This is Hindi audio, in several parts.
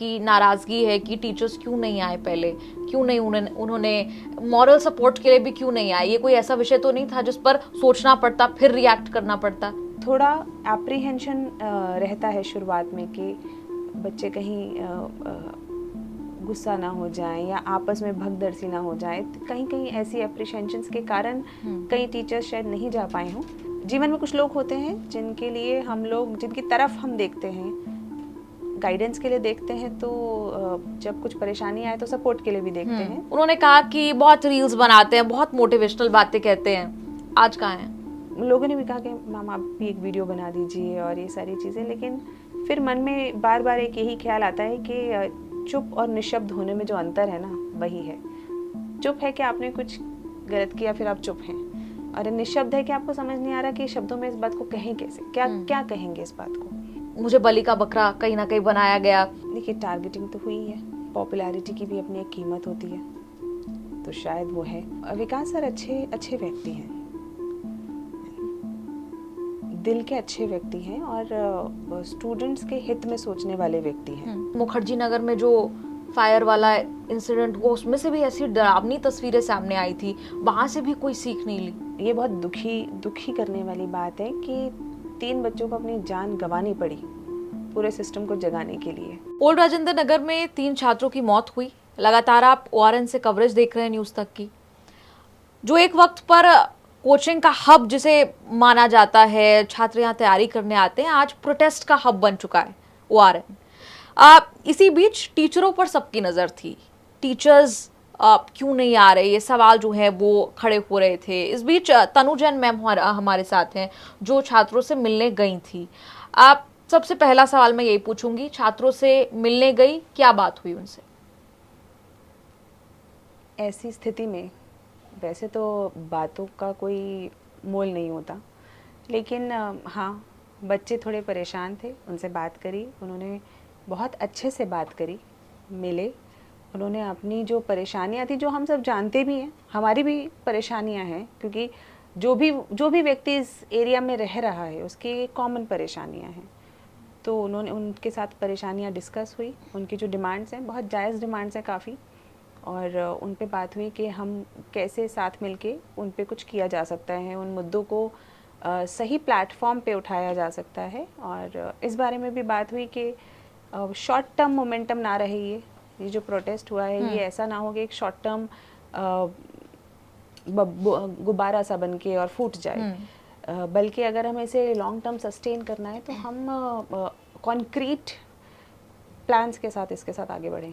की नाराजगी है कि टीचर्स क्यों नहीं आए पहले, क्यों नहीं उन्होंने मॉरल सपोर्ट के लिए भी क्यों नहीं आए। ये कोई ऐसा विषय तो नहीं था जिस पर सोचना पड़ता फिर रिएक्ट करना पड़ता। थोड़ा एप्रीहेंशन रहता है शुरुआत में कि बच्चे कहीं गुस्सा ना हो जाएं या आपस में भगदड़सी ना हो जाए। कहीं कहीं ऐसी एप्रीहेंशंस के कारण कई टीचर्स शायद नहीं जा पाए हों। जीवन में कुछ लोग होते हैं जिनके लिए हम लोग जिनकी तरफ हम देखते हैं, गाइडेंस के लिए देखते हैं, तो जब कुछ परेशानी आए तो सपोर्ट के लिए भी देखते हैं। उन्होंने कहा कि बहुत रील्स बनाते हैं, बहुत मोटिवेशनल बातें कहते हैं, आज कहाँ हैं? लोगों ने भी कहा कि मैम आप भी एक वीडियो बना दीजिए और ये सारी चीज़ें, लेकिन फिर मन में बार बार एक यही ख्याल आता है कि चुप और निशब्द होने में जो अंतर है ना, वही है। चुप है कि आपने कुछ गलत किया फिर आप चुप हैं, और निशब्द है कि आपको समझ नहीं आ रहा कि शब्दों में इस बात को कहें कैसे, क्या कहेंगे इस बात को। मुझे बलि का बकरा कहीं ना कहीं बनाया गया। देखिए, टारगेटिंग तो हुई है, पॉपुलैरिटी की भी अपनी एक कीमत होती है, तो शायद वो है। विकास सर अच्छे व्यक्ति हैं, दिल के अच्छे व्यक्ति हैं और स्टूडेंट्स के हित में सोचने वाले व्यक्ति हैं। मुखर्जी नगर में जो फायर वाला इंसिडेंट हुआ, उसमें से भी ऐसी डरावनी तस्वीरें सामने आई थी, वहां से भी कोई सीख नहीं ली। ये बहुत दुखी करने वाली बात है कि 3 बच्चों को अपनी जान गंवानी पड़ी पूरे सिस्टम को जगाने के लिए। ओल्ड राजेंद्र नगर में 3 छात्रों की मौत हुई। लगातार आप ORN से कवरेज देख रहे हैं न्यूज तक की, जो एक वक्त पर कोचिंग का हब जिसे माना जाता है, छात्र यहाँ तैयारी करने आते हैं, आज प्रोटेस्ट का हब बन चुका है ORN। इसी बीच टीचरों पर सबकी नजर थी। टीचर्स क्यों नहीं आ रहे, ये सवाल जो है वो खड़े हो रहे थे। इस बीच तनु जैन मैम हमारे साथ हैं, जो छात्रों से मिलने गई थी। आप सबसे पहला सवाल मैं यही पूछूंगी, छात्रों से मिलने गई, क्या बात हुई उनसे? ऐसी स्थिति में वैसे तो बातों का कोई मोल नहीं होता, लेकिन हाँ, बच्चे थोड़े परेशान थे, उनसे बात करी, उन्होंने बहुत अच्छे से बात करी, मिले, उन्होंने अपनी जो परेशानियाँ थी, जो हम सब जानते भी हैं, हमारी भी परेशानियाँ हैं, क्योंकि जो भी व्यक्ति इस एरिया में रह रहा है उसकी कॉमन परेशानियाँ हैं, तो उन्होंने उनके साथ परेशानियाँ डिस्कस हुई। उनकी जो डिमांड्स हैं, बहुत जायज़ डिमांड्स हैं काफ़ी, और उन पे बात हुई कि हम कैसे साथ मिलके उन पे कुछ किया जा सकता है, उन मुद्दों को सही प्लेटफॉर्म पे उठाया जा सकता है। और इस बारे में भी बात हुई कि शॉर्ट टर्म मोमेंटम ना रहे, ये जो प्रोटेस्ट हुआ है ये ऐसा ना हो कि एक शॉर्ट टर्म गुब्बारा सा बन के और फूट जाए, बल्कि अगर हमें इसे लॉन्ग टर्म सस्टेन करना है तो हम कॉन्क्रीट प्लान्स के साथ इसके साथ आगे बढ़ें।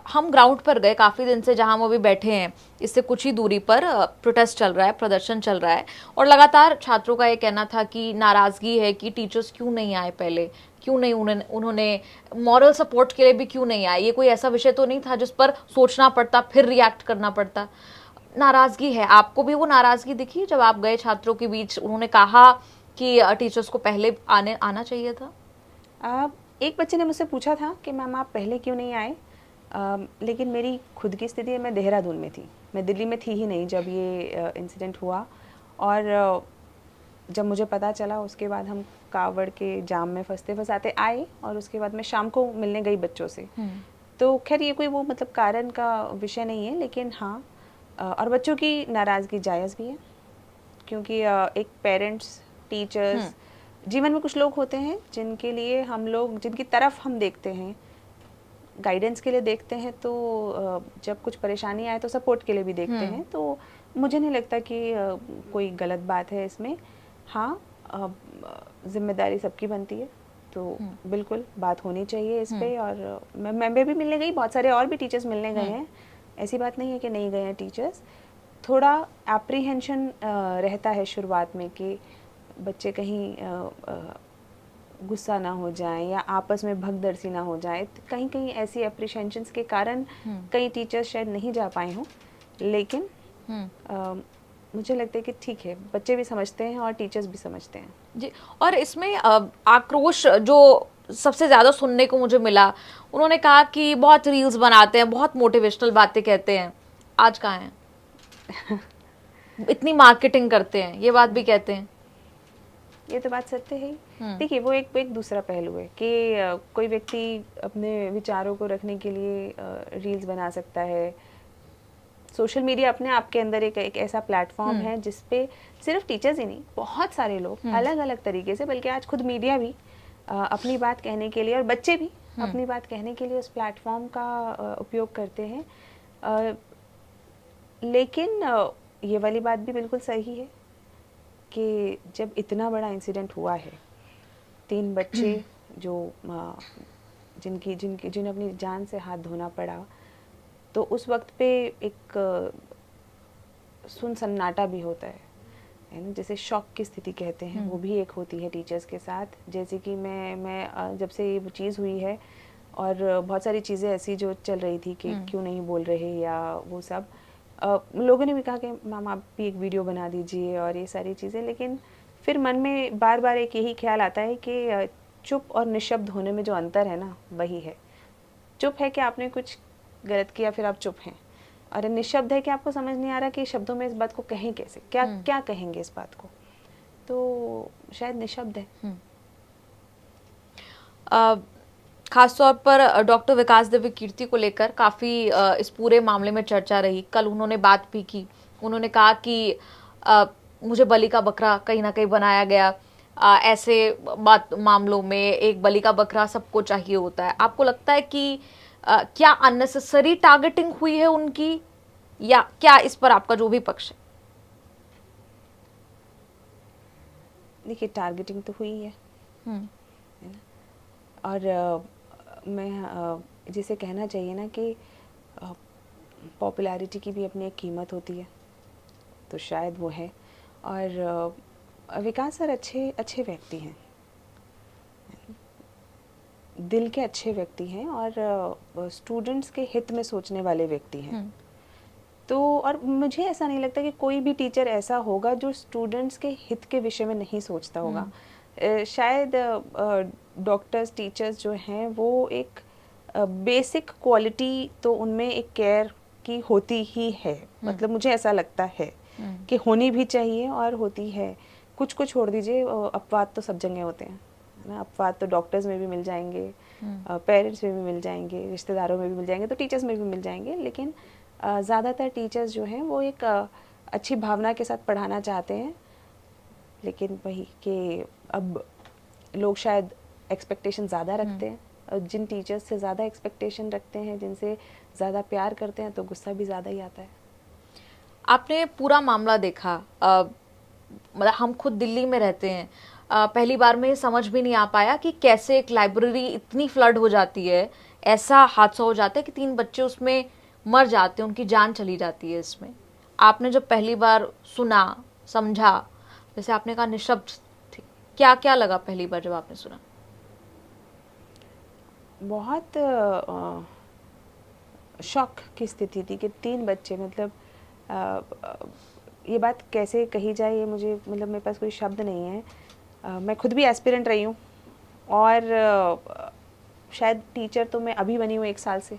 हम ग्राउंड पर गए काफ़ी दिन से, जहां वो भी बैठे हैं, इससे कुछ ही दूरी पर प्रोटेस्ट चल रहा है, प्रदर्शन चल रहा है, और लगातार छात्रों का ये कहना था कि नाराज़गी है कि टीचर्स क्यों नहीं आए पहले, क्यों नहीं उन्होंने मॉरल सपोर्ट के लिए भी क्यों नहीं आए। ये कोई ऐसा विषय तो नहीं था जिस पर सोचना पड़ता फिर रिएक्ट करना पड़ता। नाराज़गी है, आपको भी वो नाराज़गी दिखी जब आप गए छात्रों के बीच? उन्होंने कहा कि टीचर्स को पहले आना चाहिए था। एक बच्चे ने मुझसे पूछा था कि मैम आप पहले क्यों नहीं आए, लेकिन मेरी खुद की स्थिति, मैं देहरादून में थी, मैं दिल्ली में थी ही नहीं जब ये इंसिडेंट हुआ, और जब मुझे पता चला उसके बाद हम कावड़ के जाम में फंसाते आए, और उसके बाद मैं शाम को मिलने गई बच्चों से। तो खैर ये कोई वो मतलब कारण का विषय नहीं है, लेकिन हाँ, और बच्चों की नाराज़गी जायज़ भी है, क्योंकि एक पेरेंट्स, टीचर्स, जीवन में कुछ लोग होते हैं जिनके लिए हम लोग जिनकी तरफ हम देखते हैं, गाइडेंस के लिए देखते हैं, तो जब कुछ परेशानी आए तो सपोर्ट के लिए भी देखते हैं, तो मुझे नहीं लगता कि कोई गलत बात है इसमें। हाँ, जिम्मेदारी सबकी बनती है, तो बिल्कुल बात होनी चाहिए इस पे। और मैं भी मिलने गई, बहुत सारे और भी टीचर्स मिलने गए हैं, ऐसी बात नहीं है कि नहीं गए हैं टीचर्स। थोड़ा एप्रीहेंशन रहता है शुरुआत में कि बच्चे कहीं गुस्सा ना हो जाए या आपस में भगदड़सी ना हो जाए। कहीं कहीं ऐसी एप्रीहेंशंस के कारण कई टीचर्स शायद नहीं जा पाए हों, लेकिन मुझे लगता है कि ठीक है, बच्चे भी समझते हैं और टीचर्स भी समझते हैं जी। और इसमें आक्रोश जो सबसे ज़्यादा सुनने को मुझे मिला, उन्होंने कहा कि बहुत रील्स बनाते हैं, बहुत मोटिवेशनल बातें कहते हैं, आज कहाँ हैं? इतनी मार्केटिंग करते हैं, ये बात भी कहते हैं। ये तो बात सत्य है ही। देखिए वो एक दूसरा पहलू है कि कोई व्यक्ति अपने विचारों को रखने के लिए रील्स बना सकता है। सोशल मीडिया अपने आप के अंदर एक ऐसा प्लेटफॉर्म है जिसपे सिर्फ टीचर्स ही नहीं, बहुत सारे लोग अलग अलग तरीके से, बल्कि आज खुद मीडिया भी अपनी बात कहने के लिए, और बच्चे भी अपनी बात कहने के लिए उस प्लेटफॉर्म का उपयोग करते हैं। लेकिन ये वाली बात भी बिल्कुल सही है कि जब इतना बड़ा इंसिडेंट हुआ है, 3 बच्चे जो जिन्हें अपनी जान से हाथ धोना पड़ा, तो उस वक्त पे एक सन्नाटा भी होता है ना, जैसे शॉक की स्थिति कहते हैं, वो भी एक होती है टीचर्स के साथ। जैसे कि मैं जब से ये चीज़ हुई है, और बहुत सारी चीज़ें ऐसी जो चल रही थी कि क्यों नहीं बोल रहे या वो सब, लोगों ने भी कहा कि मैम आप भी एक वीडियो बना दीजिए और ये सारी चीज़ें, लेकिन फिर मन में बार बार एक यही ख्याल आता है कि चुप और निशब्द होने में जो अंतर है ना, वही है। चुप है कि आपने कुछ गलत किया फिर आप चुप हैं, और निशब्द है कि आपको समझ नहीं आ रहा कि शब्दों में इस बात को कहें कैसे, क्या कहेंगे इस बात को, तो शायद निशब्द है। खासतौर पर डॉक्टर विकास दिव्य कीर्ति को लेकर काफ़ी इस पूरे मामले में चर्चा रही। कल उन्होंने बात भी की, उन्होंने कहा कि मुझे बलि का बकरा कहीं ना कहीं बनाया गया। ऐसे मामलों में एक बलि का बकरा सबको चाहिए होता है। आपको लगता है कि क्या अननेसेसरी टारगेटिंग हुई है उनकी, या क्या इस पर आपका जो भी पक्ष है? देखिए टारगेटिंग तो हुई है और मैं जिसे कहना चाहिए ना कि पॉपुलैरिटी की भी अपनी एक कीमत होती है, तो शायद वो है। और विकास सर अच्छे व्यक्ति हैं, दिल के अच्छे व्यक्ति हैं, और स्टूडेंट्स के हित में सोचने वाले व्यक्ति हैं। तो और मुझे ऐसा नहीं लगता कि कोई भी टीचर ऐसा होगा जो स्टूडेंट्स के हित के विषय में नहीं सोचता होगा। शायद डॉक्टर्स, टीचर्स जो हैं वो एक बेसिक क्वालिटी तो उनमें एक केयर की होती ही है। मतलब मुझे ऐसा लगता है कि होनी भी चाहिए और होती है। कुछ को छोड़ दीजिए, अपवाद तो सब जगह होते हैं ना। अपवाद तो डॉक्टर्स में भी मिल जाएंगे, पेरेंट्स में भी मिल जाएंगे, रिश्तेदारों में भी मिल जाएंगे, तो टीचर्स में भी मिल जाएंगे। लेकिन ज़्यादातर टीचर्स जो हैं वो एक अच्छी भावना के साथ पढ़ाना चाहते हैं। लेकिन वही कि अब लोग शायद एक्सपेक्टेशन ज़्यादा रखते हैं, और जिन टीचर्स से ज़्यादा एक्सपेक्टेशन रखते हैं, जिनसे ज़्यादा प्यार करते हैं, तो गुस्सा भी ज़्यादा ही आता है। आपने पूरा मामला देखा, मतलब हम खुद दिल्ली में रहते हैं, पहली बार में समझ भी नहीं आ पाया कि कैसे एक लाइब्रेरी इतनी फ्लड हो जाती है, ऐसा हादसा हो जाता है कि 3 बच्चे उसमें मर जाते हैं, उनकी जान चली जाती है इसमें। आपने जब पहली बार सुना, समझा, जैसे आपने कहा निशब्द थी, क्या क्या लगा पहली बार जब आपने सुना? बहुत शॉक की स्थिति थी कि 3 बच्चे, मतलब ये बात कैसे कही जाए, ये मुझे, मतलब मेरे पास कोई शब्द नहीं है। मैं खुद भी एस्पिरेंट रही हूँ, और शायद टीचर तो मैं अभी बनी हूँ 1 साल से,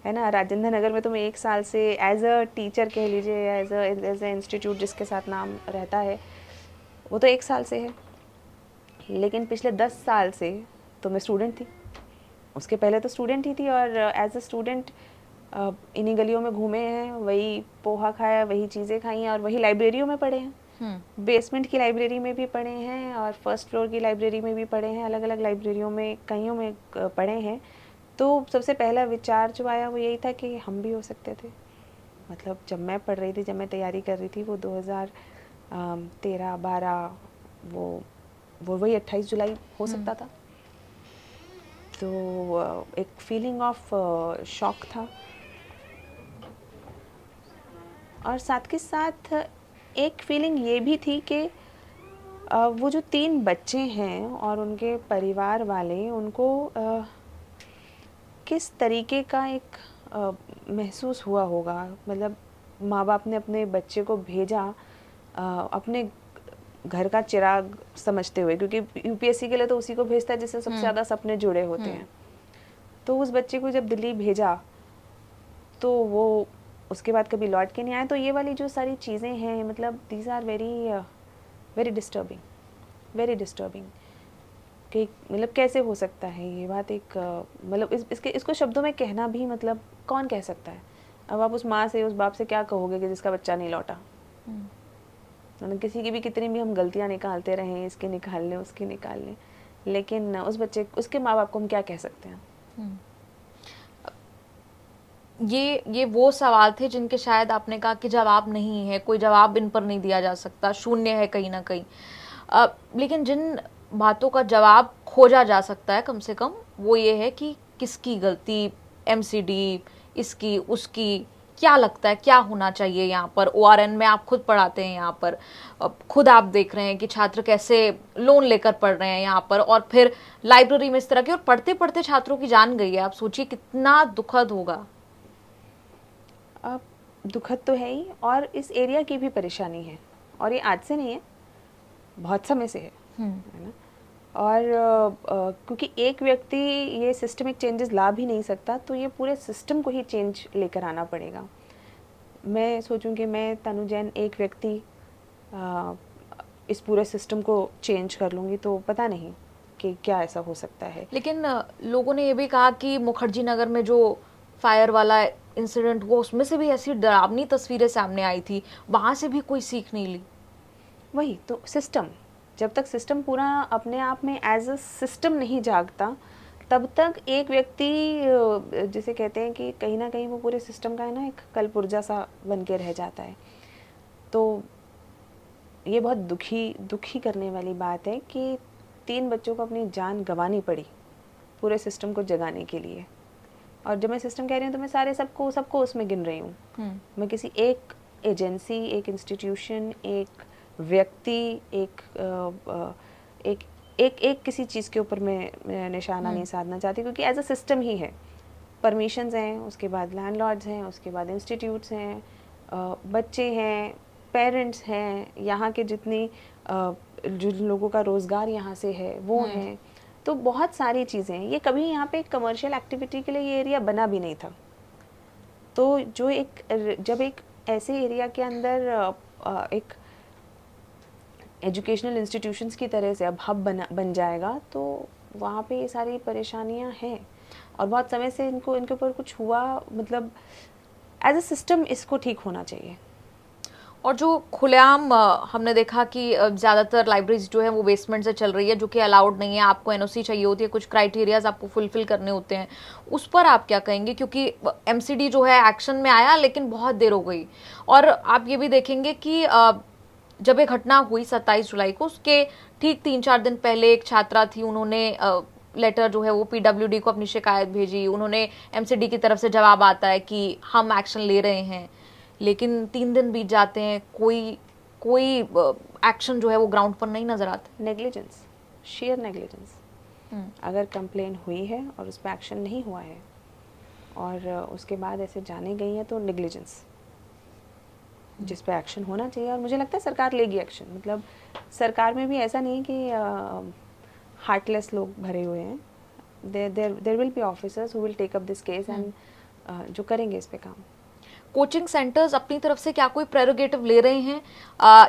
है ना। राजेंद्र नगर में तो मैं 1 साल से एज अ टीचर कह लीजिए, या एज अ इंस्टीट्यूट जिसके साथ नाम रहता है, वो तो 1 साल से है। लेकिन पिछले 10 साल से तो मैं स्टूडेंट थी, उसके पहले तो स्टूडेंट ही थी, और एज अ स्टूडेंट इन्हीं गलियों में घूमे हैं, वही पोहा खाया, वही चीज़ें खाई हैं, और वही लाइब्रेरियों में पढ़े हैं। बेसमेंट की लाइब्रेरी में भी पढ़े हैं, और फर्स्ट फ्लोर की लाइब्रेरी में भी पढ़े हैं, अलग अलग लाइब्रेरियों में, कईयों में पढ़े हैं। तो सबसे पहला विचार जो आया वो यही था कि हम भी हो सकते थे। मतलब जब मैं पढ़ रही थी, जब मैं तैयारी कर रही थी, वो 2013-12, वो वही 28 जुलाई हो सकता था। तो एक फीलिंग ऑफ शॉक था, और साथ के साथ एक फीलिंग ये भी थी कि वो जो 3 बच्चे हैं और उनके परिवार वाले, उनको किस तरीके का एक महसूस हुआ होगा। मतलब माँ बाप ने अपने बच्चे को भेजा अपने घर का चिराग समझते हुए, क्योंकि यूपीएससी के लिए तो उसी को भेजता है जिससे सबसे ज़्यादा सपने जुड़े होते हैं। तो उस बच्चे को जब दिल्ली भेजा, तो वो उसके बाद कभी लौट के नहीं आए। तो ये वाली जो सारी चीज़ें हैं, मतलब these are very very disturbing. Very disturbing कि मतलब कैसे हो सकता है ये बात। एक मतलब इसको शब्दों में कहना भी मतलब कौन कह सकता है। अब आप उस माँ से उस बाप से क्या कहोगे कि जिसका बच्चा नहीं लौटा। मतलब किसी की भी कितनी भी हम गलतियाँ निकालते रहें, इसके निकाल लें उसके निकाल लें, लेकिन उस बच्चे उसके माँ बाप को हम क्या कह सकते हैं। ये वो सवाल थे जिनके शायद आपने कहा कि जवाब नहीं है, कोई जवाब इन पर नहीं दिया जा सकता, शून्य है कहीं ना कहीं। लेकिन जिन बातों का जवाब खोजा जा सकता है कम से कम, वो ये है कि किसकी गलती, एमसीडी, इसकी उसकी, क्या लगता है क्या होना चाहिए यहाँ पर। ओआरएन में आप खुद पढ़ाते हैं यहाँ पर, खुद आप देख रहे हैं कि छात्र कैसे लोन लेकर पढ़ रहे हैं यहाँ पर, और फिर लाइब्रेरी में इस तरह के, और पढ़ते पढ़ते छात्रों की जान गई है। आप सोचिए कितना दुखद होगा। अब दुखद तो है ही, और इस एरिया की भी परेशानी है, और ये आज से नहीं है, बहुत समय से है ना। और क्योंकि एक व्यक्ति ये सिस्टमिक चेंजेस ला भी नहीं सकता, तो ये पूरे सिस्टम को ही चेंज लेकर आना पड़ेगा। मैं सोचूं कि मैं तनु जैन एक व्यक्ति इस पूरे सिस्टम को चेंज कर लूँगी, तो पता नहीं कि क्या ऐसा हो सकता है। लेकिन लोगों ने ये भी कहा कि मुखर्जी नगर में जो फायर वाला इंसिडेंट हुआ, उसमें से भी ऐसी डरावनी तस्वीरें सामने आई थी, वहां से भी कोई सीख नहीं ली। वही तो सिस्टम, जब तक सिस्टम पूरा अपने आप में एज अ सिस्टम नहीं जागता, तब तक एक व्यक्ति जिसे कहते हैं कि कहीं ना कहीं वो पूरे सिस्टम का है ना एक कलपुर्जा सा बन के रह जाता है। तो ये बहुत दुखी करने वाली बात है कि 3 बच्चों को अपनी जान गंवानी पड़ी पूरे सिस्टम को जगाने के लिए। और जब मैं सिस्टम कह रही हूँ तो मैं सारे सबको उसमें गिन रही हूँ। मैं किसी एक एजेंसी, एक इंस्टीट्यूशन, एक व्यक्ति, एक किसी चीज़ के ऊपर मैं निशाना नहीं साधना चाहती, क्योंकि एज अ सिस्टम ही है। परमिशंस हैं, उसके बाद लैंडलॉर्ड्स हैं, उसके बाद इंस्टीट्यूट्स हैं, बच्चे हैं, पेरेंट्स हैं, यहाँ के जितनी जो लोगों का रोज़गार यहाँ से है वो हैं। तो बहुत सारी चीज़ें हैं। ये कभी यहाँ पे कमर्शियल एक्टिविटी के लिए ये एरिया बना भी नहीं था। तो जब एक ऐसे एरिया के अंदर एक एजुकेशनल इंस्टीट्यूशंस की तरह से अब हब बन जाएगा, तो वहाँ पे ये सारी परेशानियाँ हैं। और बहुत समय से इनके ऊपर कुछ हुआ, मतलब एज अ सिस्टम इसको ठीक होना चाहिए। और जो खुलेआम हमने देखा कि ज़्यादातर लाइब्रेरीज जो है वो बेसमेंट से चल रही है, जो कि अलाउड नहीं है। आपको एनओसी चाहिए होती है, कुछ क्राइटेरियाज आपको फुलफिल करने होते हैं। उस पर आप क्या कहेंगे? क्योंकि एमसीडी जो है एक्शन में आया, लेकिन बहुत देर हो गई। और आप ये भी देखेंगे कि जब ये घटना हुई 27 जुलाई को, उसके ठीक 3-4 दिन पहले एक छात्रा थी, उन्होंने लेटर जो है वो पीडब्ल्यूडी को अपनी शिकायत भेजी। उन्होंने एमसीडी की तरफ से जवाब आता है कि हम एक्शन ले रहे हैं, लेकिन 3 दिन बीत जाते हैं, कोई एक्शन जो है वो ग्राउंड पर नहीं नजर आता। Negligence, share negligence. अगर कंप्लेन हुई है और उस पर एक्शन नहीं हुआ है और उसके बाद ऐसे जाने गई है, तो नेग्लिजेंस, जिस पे एक्शन होना चाहिए। और मुझे लगता है सरकार लेगी एक्शन। मतलब सरकार में भी ऐसा नहीं कि हार्टलेस लोग भरे हुए हैं। There will be officers who will take up this case and जो करेंगे इस पे काम। कोचिंग सेंटर्स अपनी तरफ से क्या कोई प्रेरोगेटिव ले रहे हैं?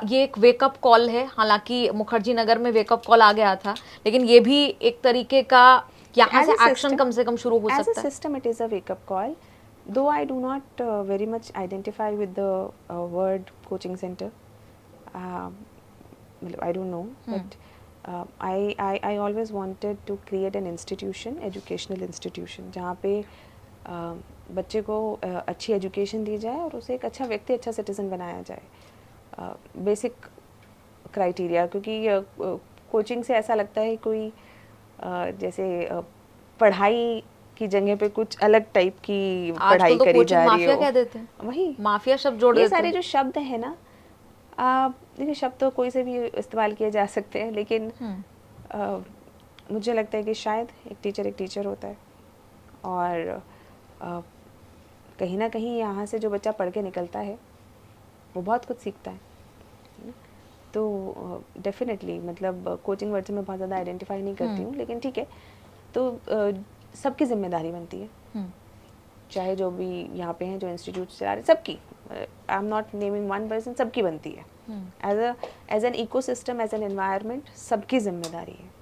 ये एक वेकअप कॉल है, हालांकि मुखर्जी नगर में वेकअप कॉल आ गया था, लेकिन ये भी एक तरीके का यहाँ से एक्शन कम से कम शुरू हो सकता है। As a system, it is a wake-up call. Though I do not very much identify with the word coaching center. I don't know, but I always wanted to create an institution, educational institution, जहाँ पे बच्चे को अच्छी एजुकेशन दी जाए और उसे एक अच्छा व्यक्ति, अच्छा सिटीजन बनाया जाए। बेसिक क्राइटेरिया, क्योंकि कोचिंग से ऐसा लगता है कोई जैसे पढ़ाई की जगह पे कुछ अलग टाइप की पढ़ाई करी जा रही माफिया कह देते हैं, वही माफिया शब्द जोड़ देते हैं। ये सारे जो शब्द हैं ना, देखिए शब्द तो कोई से भी इस्तेमाल किए जा सकते हैं, लेकिन मुझे लगता है कि शायद एक टीचर होता है, और कहीं ना कहीं यहाँ से जो बच्चा पढ़ के निकलता है वो बहुत कुछ सीखता है। तो डेफिनेटली, मतलब कोचिंग वर्ड से मैं बहुत ज़्यादा आइडेंटिफाई नहीं करती हूँ, लेकिन ठीक है, तो सबकी जिम्मेदारी बनती है, चाहे जो भी यहाँ पे हैं, जो इंस्टीट्यूट चला रहे, सबकी। I am not naming one person, सबकी बनती है। As an ecosystem, as an environment, सबकी जिम्मेदारी है।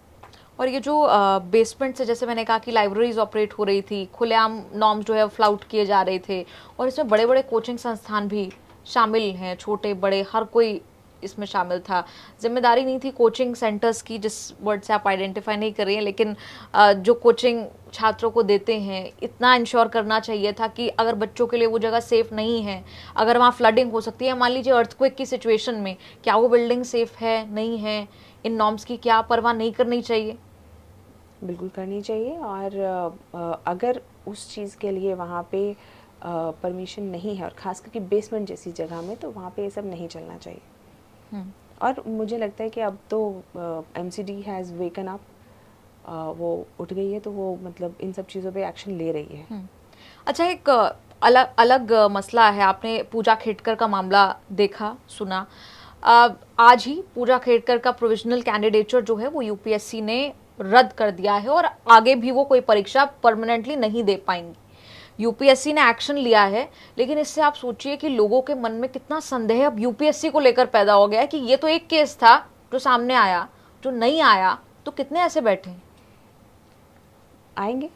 और ये जो बेसमेंट से, जैसे मैंने कहा कि लाइब्रेरीज ऑपरेट हो रही थी, खुलेआम नॉर्म्स जो है फ्लाउट किए जा रहे थे, और इसमें बड़े बड़े कोचिंग संस्थान भी शामिल हैं, छोटे बड़े हर कोई इसमें शामिल था। जिम्मेदारी नहीं थी कोचिंग सेंटर्स की, जिस वर्ड से आप आइडेंटिफाई नहीं कर रही हैं, लेकिन जो कोचिंग छात्रों को देते हैं, इतना इंश्योर करना चाहिए था कि अगर बच्चों के लिए वो जगह सेफ नहीं है, अगर वहाँ फ्लडिंग हो सकती है, मान लीजिए अर्थक्वेक की सिचुएशन में, क्या वो बिल्डिंग सेफ है नहीं है, इन नॉर्म्स की क्या परवाह नहीं करनी चाहिए? बिल्कुल करनी चाहिए। और अगर उस चीज़ के लिए वहाँ पे परमिशन नहीं है, और ख़ास करके बेसमेंट जैसी जगह में, तो वहाँ पे ये सब नहीं चलना चाहिए। और मुझे लगता है कि अब तो MCD हैज़ वेकन अप, वो उठ गई है, तो वो मतलब इन सब चीज़ों पे एक्शन ले रही है। अच्छा, एक अलग अलग मसला है, आपने पूजा खेडकर का मामला देखा सुना। आज ही पूजा खेडकर का प्रोविजनल कैंडिडेचर जो है वो यूपीएससी ने रद्द कर दिया है, और आगे भी वो कोई परीक्षा परमानेंटली नहीं दे पाएंगी। यूपीएससी ने एक्शन लिया है, लेकिन इससे आप सोचिए कि लोगों के मन में कितना संदेह अब यूपीएससी को लेकर पैदा हो गया है कि ये तो एक केस था जो सामने आया, जो नहीं आया तो कितने ऐसे बैठे हैं। आएंगे,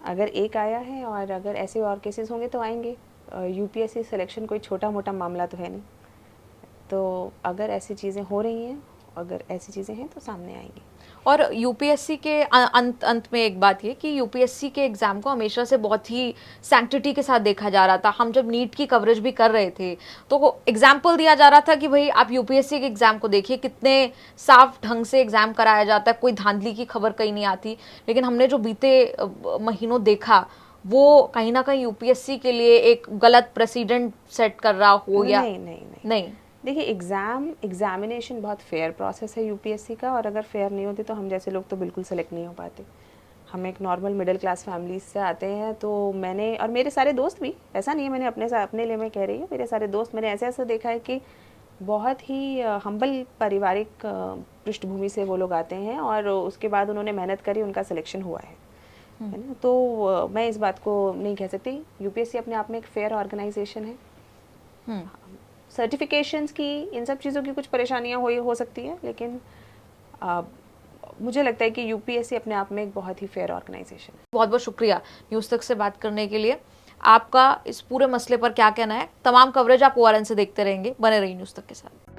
अगर एक आया है, और अगर ऐसे और केसेस होंगे तो आएंगे। यूपीएससी सिलेक्शन कोई छोटा मोटा मामला तो है नहीं, तो अगर ऐसी चीज़ें हो रही हैं, अगर ऐसी चीज़ें हैं तो सामने आएंगी। और यूपीएससी के अंत में एक बात ये कि यूपीएससी के एग्ज़ाम को हमेशा से बहुत ही सैंक्टिटी के साथ देखा जा रहा था। हम जब नीट की कवरेज भी कर रहे थे तो एग्जाम्पल दिया जा रहा था कि भाई आप यूपीएससी के एग्ज़ाम को देखिए, कितने साफ ढंग से एग्ज़ाम कराया जाता है, कोई धांधली की खबर कहीं नहीं आती। लेकिन हमने जो बीते महीनों देखा, वो कहीं ना कहीं यूपीएससी के लिए एक गलत प्रेसिडेंट सेट कर रहा हो या नहीं। देखिए, एग्जामिनेशन बहुत फेयर प्रोसेस है यूपीएससी का, और अगर फेयर नहीं होती तो हम जैसे लोग तो बिल्कुल सेलेक्ट नहीं हो पाते। हम एक नॉर्मल मिडिल क्लास फैमिली से आते हैं, तो मैंने और मेरे सारे दोस्त भी, ऐसा नहीं है मैंने अपने लिए मैं कह रही हूँ, मेरे सारे दोस्त, मैंने ऐसा देखा है कि बहुत ही हम्बल पारिवारिक पृष्ठभूमि से वो लोग आते हैं, और उसके बाद उन्होंने मेहनत करी, उनका सिलेक्शन हुआ है ना। तो मैं इस बात को नहीं कह सकती। यूपीएससी अपने आप में एक फेयर ऑर्गेनाइजेशन है। सर्टिफिकेशंस की, इन सब चीज़ों की कुछ परेशानियां हो सकती है, लेकिन मुझे लगता है कि यूपीएससी अपने आप में एक बहुत ही फेयर ऑर्गेनाइजेशन है। बहुत बहुत शुक्रिया न्यूज़ तक से बात करने के लिए। आपका इस पूरे मसले पर क्या कहना है? तमाम कवरेज आप ORN से देखते रहेंगे, बने रहिए न्यूज़ तक के साथ।